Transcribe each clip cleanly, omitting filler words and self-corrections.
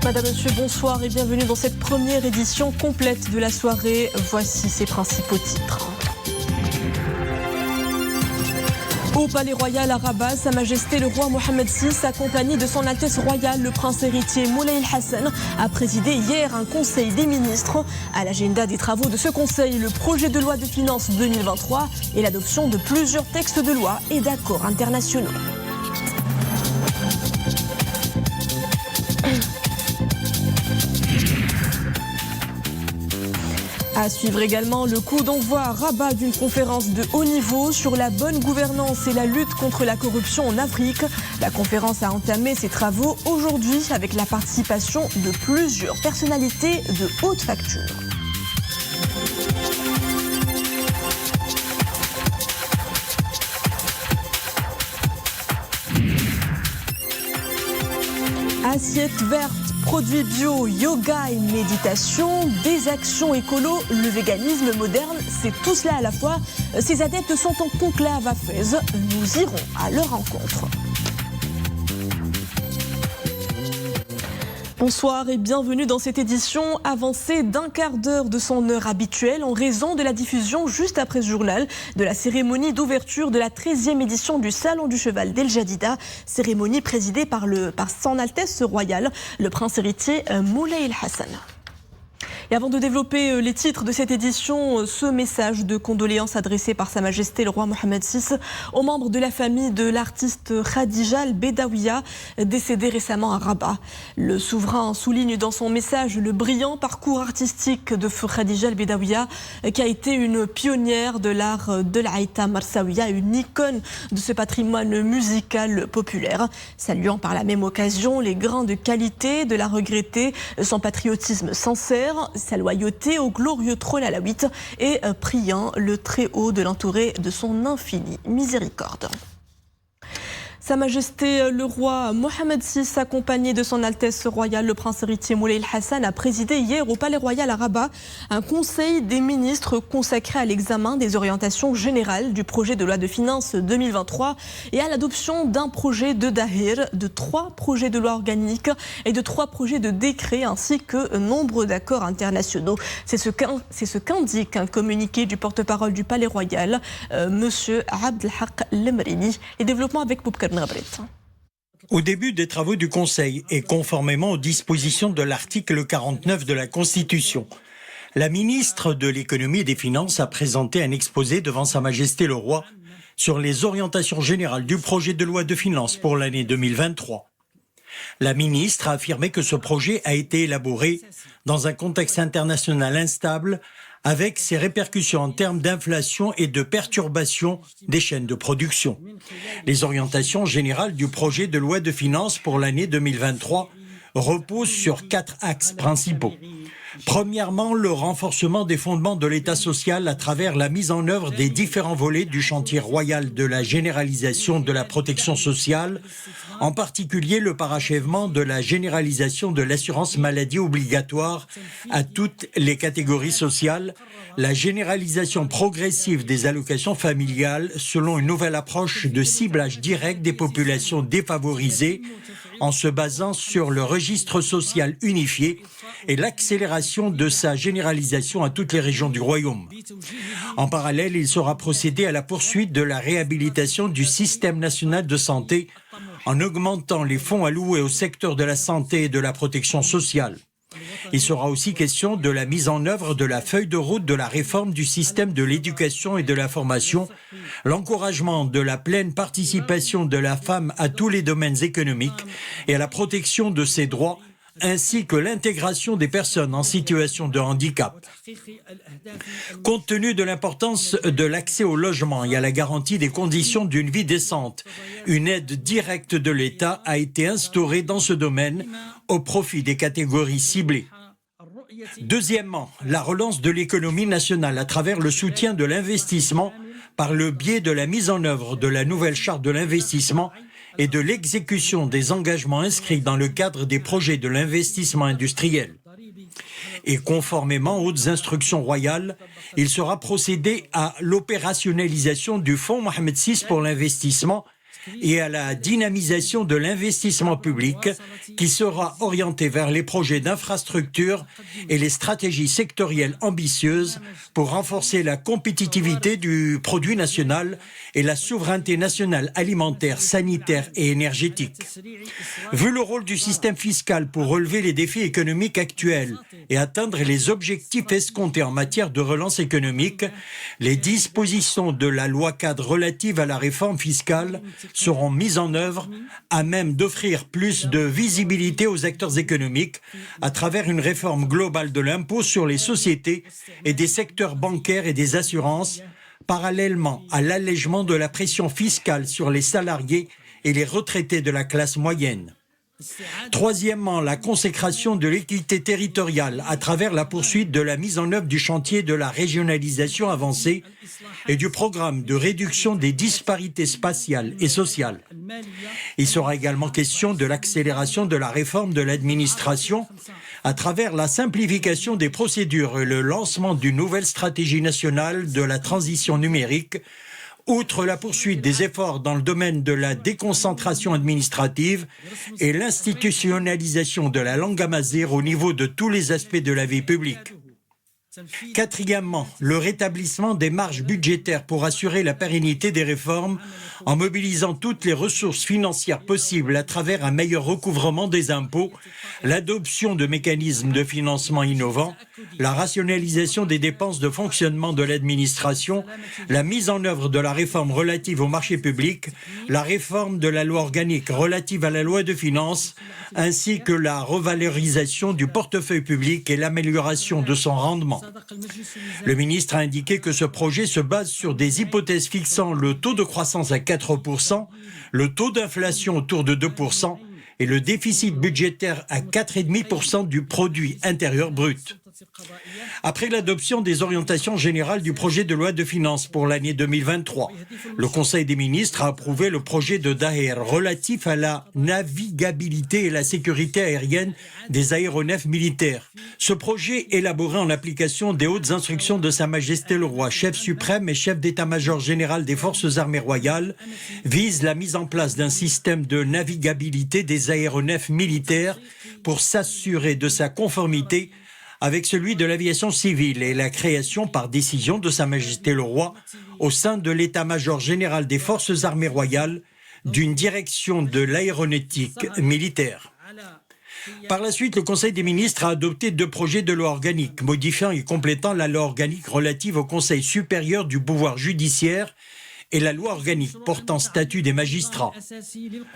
Madame, Monsieur, bonsoir et bienvenue dans cette première édition complète de la soirée. Voici ses principaux titres. Au Palais Royal à Rabat, Sa Majesté le Roi Mohammed VI, accompagné de son Altesse Royale, le Prince héritier Moulay Hassan, a présidé hier un Conseil des ministres. À l'agenda des travaux de ce Conseil, le projet de loi de finances 2023 et l'adoption de plusieurs textes de loi et d'accords internationaux. À suivre également le coup d'envoi à Rabat d'une conférence de haut niveau sur la bonne gouvernance et la lutte contre la corruption en Afrique. La conférence a entamé ses travaux aujourd'hui avec la participation de plusieurs personnalités de haute facture. Assiette verte, produits bio, yoga et méditation, des actions écolo, le véganisme moderne, c'est tout cela à la fois. Ces adeptes sont en conclave à Fès. Nous irons à leur rencontre. Bonsoir et bienvenue dans cette édition avancée d'un quart d'heure de son heure habituelle en raison de la diffusion juste après ce journal de la cérémonie d'ouverture de la 13e édition du Salon du Cheval d'El Jadida, cérémonie présidée par son Altesse Royale, le Prince héritier Moulay Hassan. Et avant de développer les titres de cette édition, ce message de condoléances adressé par Sa Majesté le Roi Mohammed VI aux membres de la famille de l'artiste Khadija Al-Bedawiya, décédée récemment à Rabat. Le souverain souligne dans son message le brillant parcours artistique de Khadija Al-Bedawiya, qui a été une pionnière de l'art de l'Aïta Marsawiya, une icône de ce patrimoine musical populaire. Saluant par la même occasion les grains de qualité de la regrettée, son patriotisme sincère, sa loyauté au glorieux trône alawite et priant le Très-Haut de l'entourer de son infinie miséricorde. Sa Majesté le Roi Mohammed VI, accompagné de son Altesse Royale, le Prince héritier Moulay Hassan, a présidé hier au Palais Royal à Rabat un Conseil des ministres consacré à l'examen des orientations générales du projet de loi de finances 2023 et à l'adoption d'un projet de Dahir, de 3 projets de loi organiques et de 3 projets de décret ainsi que nombre d'accords internationaux. C'est ce qu'indique un communiqué du porte-parole du Palais Royal, Monsieur Abdelhak Lemrini. Les développements avec Boubkar. Au début des travaux du Conseil et conformément aux dispositions de l'article 49 de la Constitution, la ministre de l'Économie et des Finances a présenté un exposé devant Sa Majesté le Roi sur les orientations générales du projet de loi de finances pour l'année 2023. La ministre a affirmé que ce projet a été élaboré dans un contexte international instable avec ses répercussions en termes d'inflation et de perturbation des chaînes de production. Les orientations générales du projet de loi de finances pour l'année 2023 reposent sur 4 axes principaux. Premièrement, le renforcement des fondements de l'État social à travers la mise en œuvre des différents volets du chantier royal de la généralisation de la protection sociale, en particulier le parachèvement de la généralisation de l'assurance maladie obligatoire à toutes les catégories sociales, la généralisation progressive des allocations familiales selon une nouvelle approche de ciblage direct des populations défavorisées en se basant sur le registre social unifié et l'accélération de sa généralisation à toutes les régions du Royaume. En parallèle, il sera procédé à la poursuite de la réhabilitation du système national de santé en augmentant les fonds alloués au secteur de la santé et de la protection sociale. Il sera aussi question de la mise en œuvre de la feuille de route de la réforme du système de l'éducation et de la formation, l'encouragement de la pleine participation de la femme à tous les domaines économiques et à la protection de ses droits, ainsi que l'intégration des personnes en situation de handicap. Compte tenu de l'importance de l'accès au logement et à la garantie des conditions d'une vie décente, une aide directe de l'État a été instaurée dans ce domaine au profit des catégories ciblées. Deuxièmement, la relance de l'économie nationale à travers le soutien de l'investissement par le biais de la mise en œuvre de la nouvelle charte de l'investissement et de l'exécution des engagements inscrits dans le cadre des projets de l'investissement industriel. Et conformément aux hautes instructions royales, il sera procédé à l'opérationnalisation du Fonds Mohammed VI pour l'investissement et à la dynamisation de l'investissement public qui sera orienté vers les projets d'infrastructure et les stratégies sectorielles ambitieuses pour renforcer la compétitivité du produit national et la souveraineté nationale alimentaire, sanitaire et énergétique. Vu le rôle du système fiscal pour relever les défis économiques actuels et atteindre les objectifs escomptés en matière de relance économique, les dispositions de la loi cadre relative à la réforme fiscale seront mises en œuvre à même d'offrir plus de visibilité aux acteurs économiques à travers une réforme globale de l'impôt sur les sociétés et des secteurs bancaires et des assurances, parallèlement à l'allègement de la pression fiscale sur les salariés et les retraités de la classe moyenne. Troisièmement, la consécration de l'équité territoriale à travers la poursuite de la mise en œuvre du chantier de la régionalisation avancée et du programme de réduction des disparités spatiales et sociales. Il sera également question de l'accélération de la réforme de l'administration à travers la simplification des procédures et le lancement d'une nouvelle stratégie nationale de la transition numérique. Outre la poursuite des efforts dans le domaine de la déconcentration administrative et l'institutionnalisation de la langue amazigh au niveau de tous les aspects de la vie publique. Quatrièmement, le rétablissement des marges budgétaires pour assurer la pérennité des réformes en mobilisant toutes les ressources financières possibles à travers un meilleur recouvrement des impôts, l'adoption de mécanismes de financement innovants, la rationalisation des dépenses de fonctionnement de l'administration, la mise en œuvre de la réforme relative au marché public, la réforme de la loi organique relative à la loi de finances, ainsi que la revalorisation du portefeuille public et l'amélioration de son rendement. Le ministre a indiqué que ce projet se base sur des hypothèses fixant le taux de croissance à 4%, le taux d'inflation autour de 2% et le déficit budgétaire à 4,5% du produit intérieur brut. Après l'adoption des orientations générales du projet de loi de finances pour l'année 2023, le Conseil des ministres a approuvé le projet de Daher relatif à la navigabilité et la sécurité aérienne des aéronefs militaires. Ce projet, élaboré en application des hautes instructions de Sa Majesté le Roi, chef suprême et chef d'état-major général des Forces armées royales, vise la mise en place d'un système de navigabilité des aéronefs militaires pour s'assurer de sa conformité avec celui de l'aviation civile et la création par décision de Sa Majesté le Roi au sein de l'état-major général des Forces armées royales d'une direction de l'aéronautique militaire. Par la suite, le Conseil des ministres a adopté 2 projets de loi organique, modifiant et complétant la loi organique relative au Conseil supérieur du pouvoir judiciaire et la loi organique portant statut des magistrats.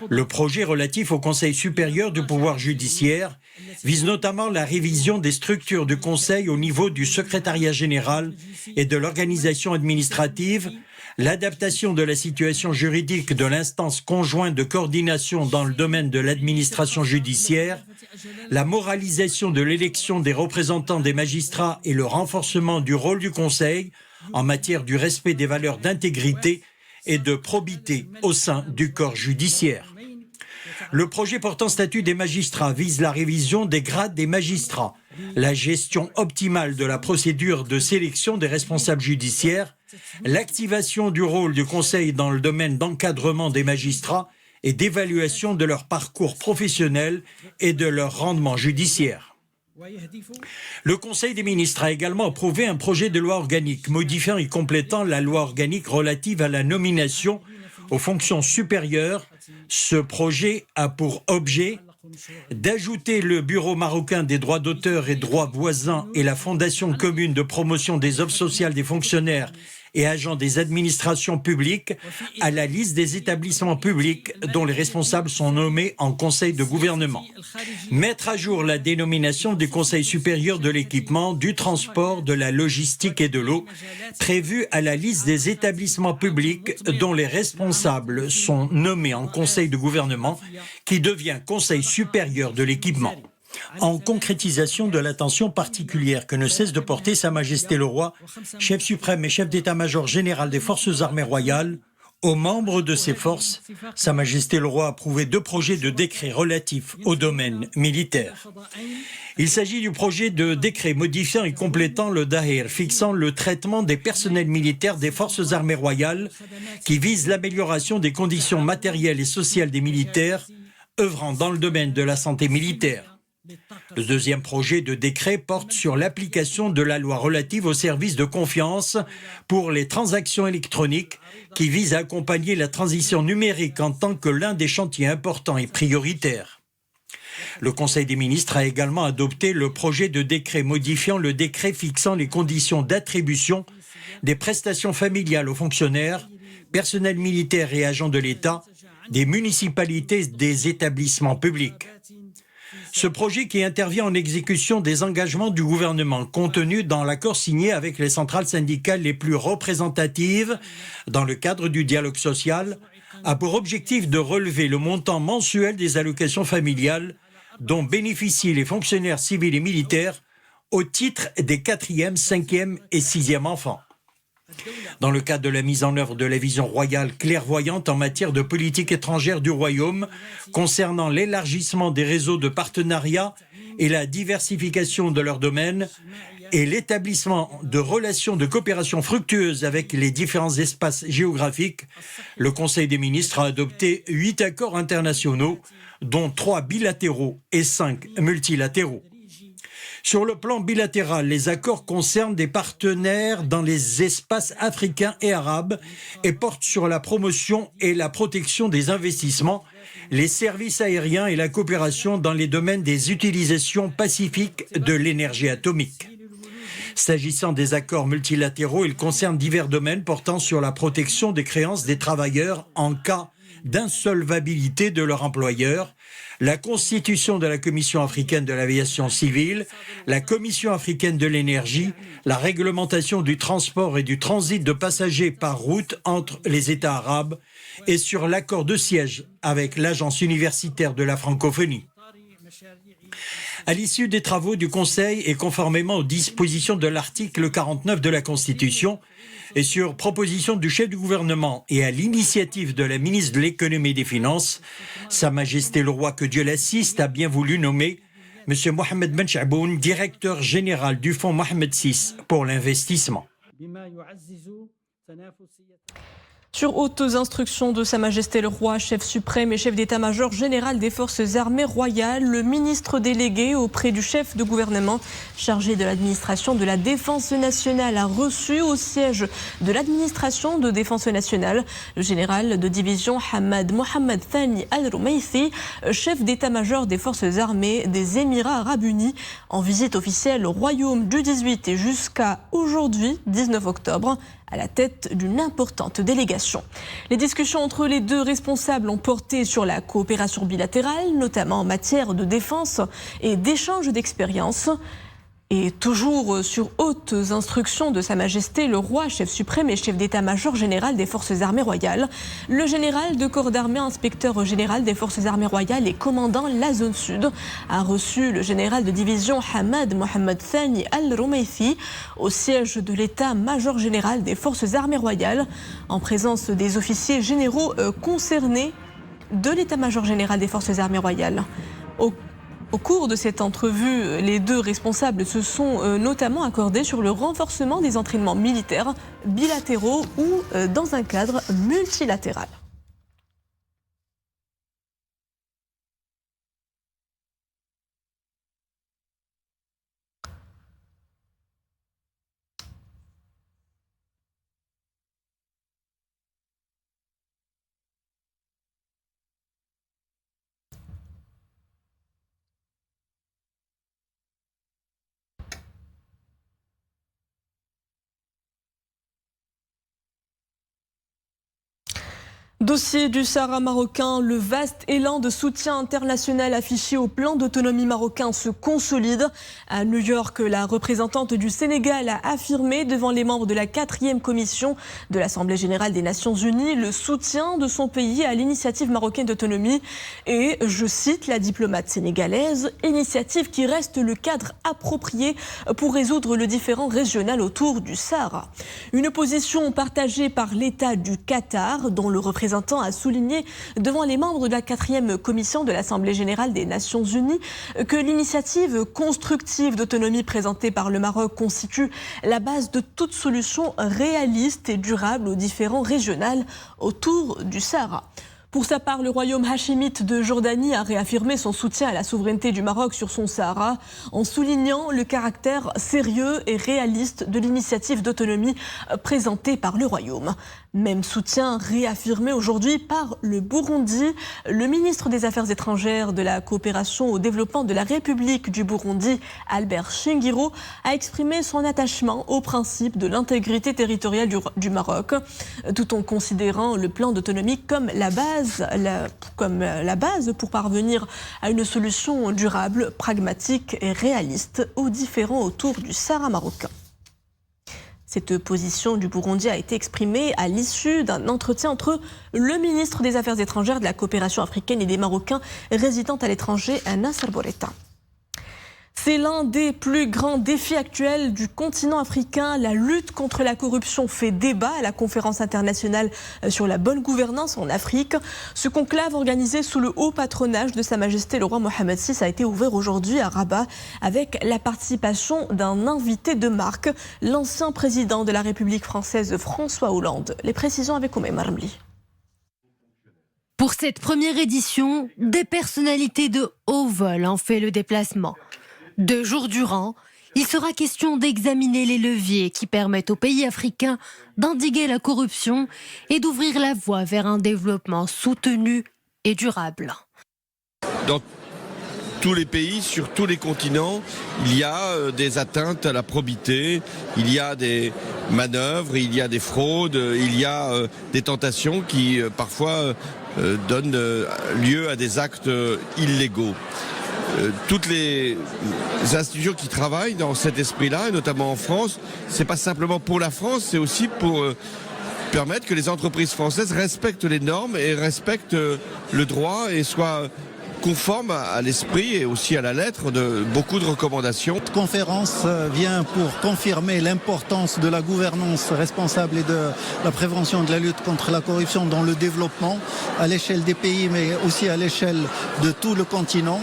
Le projet relatif au Conseil supérieur du pouvoir judiciaire vise notamment la révision des structures du Conseil au niveau du secrétariat général et de l'organisation administrative, l'adaptation de la situation juridique de l'instance conjointe de coordination dans le domaine de l'administration judiciaire, la moralisation de l'élection des représentants des magistrats et le renforcement du rôle du Conseil en matière du respect des valeurs d'intégrité et de probité au sein du corps judiciaire. Le projet portant statut des magistrats vise la révision des grades des magistrats, la gestion optimale de la procédure de sélection des responsables judiciaires, l'activation du rôle du Conseil dans le domaine d'encadrement des magistrats et d'évaluation de leur parcours professionnel et de leur rendement judiciaire. Le Conseil des ministres a également approuvé un projet de loi organique modifiant et complétant la loi organique relative à la nomination aux fonctions supérieures. Ce projet a pour objet d'ajouter le Bureau marocain des droits d'auteur et droits voisins et la Fondation commune de promotion des offres sociales des fonctionnaires et agents des administrations publiques à la liste des établissements publics dont les responsables sont nommés en conseil de gouvernement. Mettre à jour la dénomination du Conseil supérieur de l'équipement, du transport, de la logistique et de l'eau, prévue à la liste des établissements publics dont les responsables sont nommés en conseil de gouvernement, qui devient Conseil supérieur de l'équipement. En concrétisation de l'attention particulière que ne cesse de porter Sa Majesté le Roi, chef suprême et chef d'état-major général des Forces armées royales, Aux membres de ces forces, Sa Majesté le Roi a approuvé 2 projets de décret relatifs au domaine militaire. Il s'agit du projet de décret modifiant et complétant le Dahir, fixant le traitement des personnels militaires des forces armées royales, qui vise l'amélioration des conditions matérielles et sociales des militaires œuvrant dans le domaine de la santé militaire. Le 2e projet de décret porte sur l'application de la loi relative aux services de confiance pour les transactions électroniques qui vise à accompagner la transition numérique en tant que l'un des chantiers importants et prioritaires. Le Conseil des ministres a également adopté le projet de décret modifiant le décret fixant les conditions d'attribution des prestations familiales aux fonctionnaires, personnels militaires et agents de l'État, des municipalités et des établissements publics. Ce projet qui intervient en exécution des engagements du gouvernement contenus dans l'accord signé avec les centrales syndicales les plus représentatives dans le cadre du dialogue social a pour objectif de relever le montant mensuel des allocations familiales dont bénéficient les fonctionnaires civils et militaires au titre des 4e, 5e et 6e enfants. Dans le cadre de la mise en œuvre de la vision royale clairvoyante en matière de politique étrangère du royaume, concernant l'élargissement des réseaux de partenariat et la diversification de leurs domaines, et l'établissement de relations de coopération fructueuses avec les différents espaces géographiques, le Conseil des ministres a adopté 8 accords internationaux, dont 3 bilatéraux et 5 multilatéraux. Sur le plan bilatéral, les accords concernent des partenaires dans les espaces africains et arabes et portent sur la promotion et la protection des investissements, les services aériens et la coopération dans les domaines des utilisations pacifiques de l'énergie atomique. S'agissant des accords multilatéraux, ils concernent divers domaines portant sur la protection des créances des travailleurs en cas d'insolvabilité de leur employeur, la constitution de la Commission africaine de l'aviation civile, la Commission africaine de l'énergie, la réglementation du transport et du transit de passagers par route entre les États arabes et sur l'accord de siège avec l'Agence universitaire de la francophonie. À l'issue des travaux du Conseil et conformément aux dispositions de l'article 49 de la Constitution, et sur proposition du chef du gouvernement et à l'initiative de la ministre de l'Économie et des Finances, Sa Majesté le Roi, que Dieu l'assiste, a bien voulu nommer M. Mohamed Ben Chaboun, directeur général du Fonds Mohamed VI pour l'investissement. Sur hautes instructions de Sa Majesté le Roi, chef suprême et chef d'état-major général des forces armées royales, le ministre délégué auprès du chef de gouvernement chargé de l'administration de la défense nationale a reçu au siège de l'administration de défense nationale le général de division Hamad Mohamed Thani Al-Roumeïthi, chef d'état-major des forces armées des Émirats arabes unis, en visite officielle au royaume du 18 et jusqu'à aujourd'hui, 19 octobre. À la tête d'une importante délégation. Les discussions entre les deux responsables ont porté sur la coopération bilatérale, notamment en matière de défense et d'échange d'expériences. Et toujours sur hautes instructions de Sa Majesté le Roi, chef suprême et chef d'état-major général des forces armées royales, le général de corps d'armée, inspecteur général des forces armées royales et commandant la zone sud, a reçu le général de division Hamad Mohamed Thani Al-Roumeïthi au siège de l'état-major général des forces armées royales, en présence des officiers généraux concernés de l'état-major général des forces armées royales. Au cours de cette entrevue, les deux responsables se sont notamment accordés sur le renforcement des entraînements militaires bilatéraux ou dans un cadre multilatéral. Dossier du Sahara marocain, le vaste élan de soutien international affiché au plan d'autonomie marocain se consolide. À New York, la représentante du Sénégal a affirmé devant les membres de la 4e commission de l'Assemblée générale des Nations unies le soutien de son pays à l'initiative marocaine d'autonomie et, je cite la diplomate sénégalaise, initiative qui reste le cadre approprié pour résoudre le différend régional autour du Sahara. Une position partagée par l'État du Qatar, dont le représentant a souligné devant les membres de la 4e commission de l'Assemblée générale des Nations unies que l'initiative constructive d'autonomie présentée par le Maroc constitue la base de toute solution réaliste et durable aux différends régionaux autour du Sahara. Pour sa part, le royaume hachémite de Jordanie a réaffirmé son soutien à la souveraineté du Maroc sur son Sahara en soulignant le caractère sérieux et réaliste de l'initiative d'autonomie présentée par le royaume. Même soutien réaffirmé aujourd'hui par le Burundi. Le ministre des Affaires étrangères, de la coopération au développement de la République du Burundi, Albert Shingiro, a exprimé son attachement au principe de l'intégrité territoriale du Maroc, tout en considérant le plan d'autonomie comme la base pour parvenir à une solution durable, pragmatique et réaliste aux différends autour du Sahara marocain. Cette position du Burundi a été exprimée à l'issue d'un entretien entre le ministre des Affaires étrangères, de la coopération africaine et des Marocains résidant à l'étranger, Nasser Bourita. C'est l'un des plus grands défis actuels du continent africain. La lutte contre la corruption fait débat à la conférence internationale sur la bonne gouvernance en Afrique. Ce conclave organisé sous le haut patronage de Sa Majesté le roi Mohamed VI a été ouvert aujourd'hui à Rabat avec la participation d'un invité de marque, l'ancien président de la République française François Hollande. Les précisions avec Oumé Marmli. Pour cette première édition, des personnalités de haut vol ont fait le déplacement. 2 jours durant, il sera question d'examiner les leviers qui permettent aux pays africains d'endiguer la corruption et d'ouvrir la voie vers un développement soutenu et durable. Dans tous les pays, sur tous les continents, il y a des atteintes à la probité, il y a des manœuvres, il y a des fraudes, il y a des tentations qui parfois donnent lieu à des actes illégaux. Toutes les institutions qui travaillent dans cet esprit-là, et notamment en France, c'est pas simplement pour la France, c'est aussi pour permettre que les entreprises françaises respectent les normes et respectent le droit et soient conformes à l'esprit et aussi à la lettre de beaucoup de recommandations. Cette conférence vient pour confirmer l'importance de la gouvernance responsable et de la prévention de la lutte contre la corruption dans le développement à l'échelle des pays mais aussi à l'échelle de tout le continent.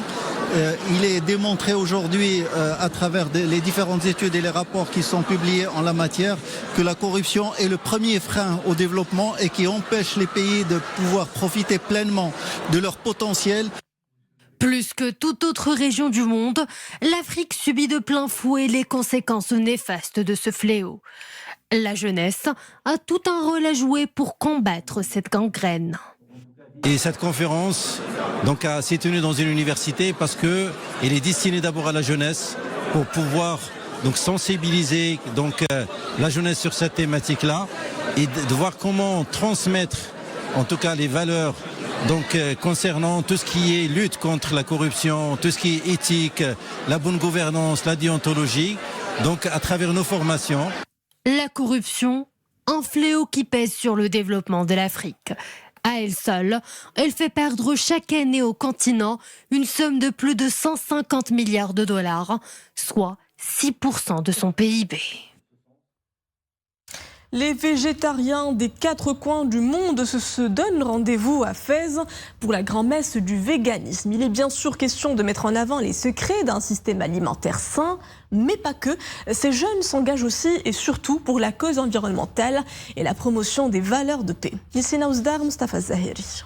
Il est démontré aujourd'hui à travers les différentes études et les rapports qui sont publiés en la matière que la corruption est le premier frein au développement et qui empêche les pays de pouvoir profiter pleinement de leur potentiel. Plus que toute autre région du monde, l'Afrique subit de plein fouet les conséquences néfastes de ce fléau. La jeunesse a tout un rôle à jouer pour combattre cette gangrène. Et cette conférence s'est tenue dans une université parce qu'elle est destinée d'abord à la jeunesse pour pouvoir sensibiliser la jeunesse sur cette thématique-là et de voir comment transmettre en tout cas les valeurs concernant tout ce qui est lutte contre la corruption, tout ce qui est éthique, la bonne gouvernance, la déontologie, à travers nos formations. La corruption, un fléau qui pèse sur le développement de l'Afrique. À elle seule, elle fait perdre chaque année au continent une somme de plus de 150 milliards de dollars, soit 6% de son PIB. Les végétariens des 4 coins du monde se donnent rendez-vous à Fès pour la grand-messe du véganisme. Il est bien sûr question de mettre en avant les secrets d'un système alimentaire sain, mais pas que. Ces jeunes s'engagent aussi et surtout pour la cause environnementale et la promotion des valeurs de paix. Mustafa Zahiri.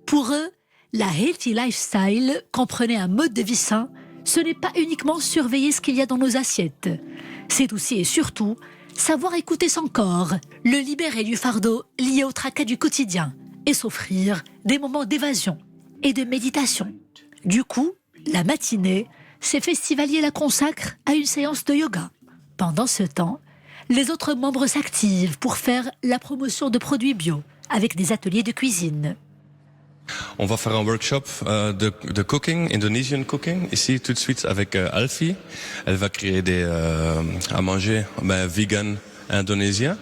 Pour eux, la healthy lifestyle comprenait un mode de vie sain. Ce n'est pas uniquement surveiller ce qu'il y a dans nos assiettes. C'est aussi et surtout savoir écouter son corps, le libérer du fardeau lié au tracas du quotidien et s'offrir des moments d'évasion et de méditation. Du coup, la matinée, ces festivaliers la consacrent à une séance de yoga. Pendant ce temps, les autres membres s'activent pour faire la promotion de produits bio, avec des ateliers de cuisine. On va faire un workshop de cooking, Indonesian cooking, ici tout de suite avec Alfie. Elle va créer à manger vegan indonésien.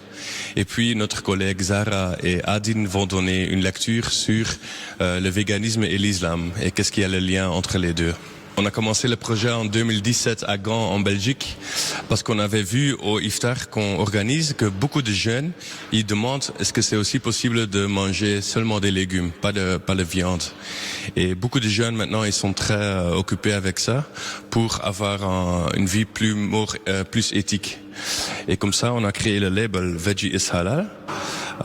Et puis notre collègue Zara et Adine vont donner une lecture sur le véganisme et l'islam et qu'est-ce qu'il y a le lien entre les deux. On a commencé le projet en 2017 à Gand en Belgique parce qu'on avait vu au iftar qu'on organise que beaucoup de jeunes ils demandent est-ce que c'est aussi possible de manger seulement des légumes, pas de viande. Et beaucoup de jeunes maintenant ils sont très occupés avec ça pour avoir une vie plus éthique. Et comme ça on a créé le label Veggie is Halal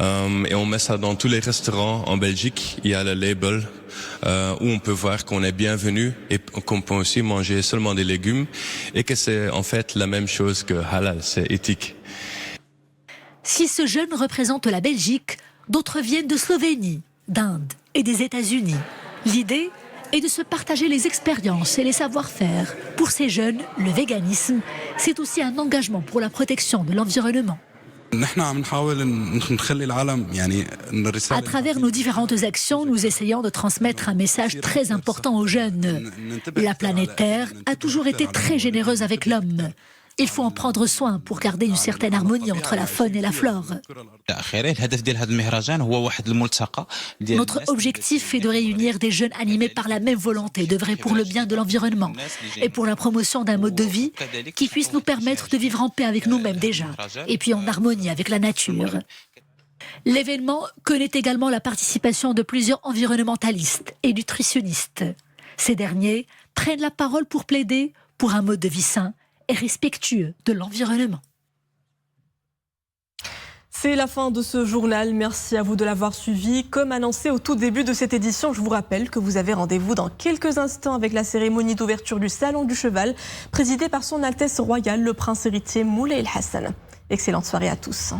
et on met ça dans tous les restaurants en Belgique. Il y a le label où on peut voir qu'on est bienvenu et qu'on peut aussi manger seulement des légumes et que c'est en fait la même chose que halal, c'est éthique. Si ce jeune représente la Belgique, d'autres viennent de Slovénie, d'Inde et des États-Unis. L'idée est de se partager les expériences et les savoir-faire. Pour ces jeunes, le véganisme, c'est aussi un engagement pour la protection de l'environnement. À travers nos différentes actions, nous essayons de transmettre un message très important aux jeunes. La planète Terre a toujours été très généreuse avec l'homme. Il faut en prendre soin pour garder une certaine harmonie entre la faune et la flore. Notre objectif est de réunir des jeunes animés par la même volonté d'œuvrer pour le bien de l'environnement et pour la promotion d'un mode de vie qui puisse nous permettre de vivre en paix avec nous-mêmes déjà et puis en harmonie avec la nature. L'événement connaît également la participation de plusieurs environnementalistes et nutritionnistes. Ces derniers prennent la parole pour plaider pour un mode de vie sain et respectueux de l'environnement. C'est la fin de ce journal. Merci à vous de l'avoir suivi. Comme annoncé au tout début de cette édition, je vous rappelle que vous avez rendez-vous dans quelques instants avec la cérémonie d'ouverture du Salon du Cheval, présidée par son Altesse Royale, le Prince héritier Moulay El Hassan. Excellente soirée à tous.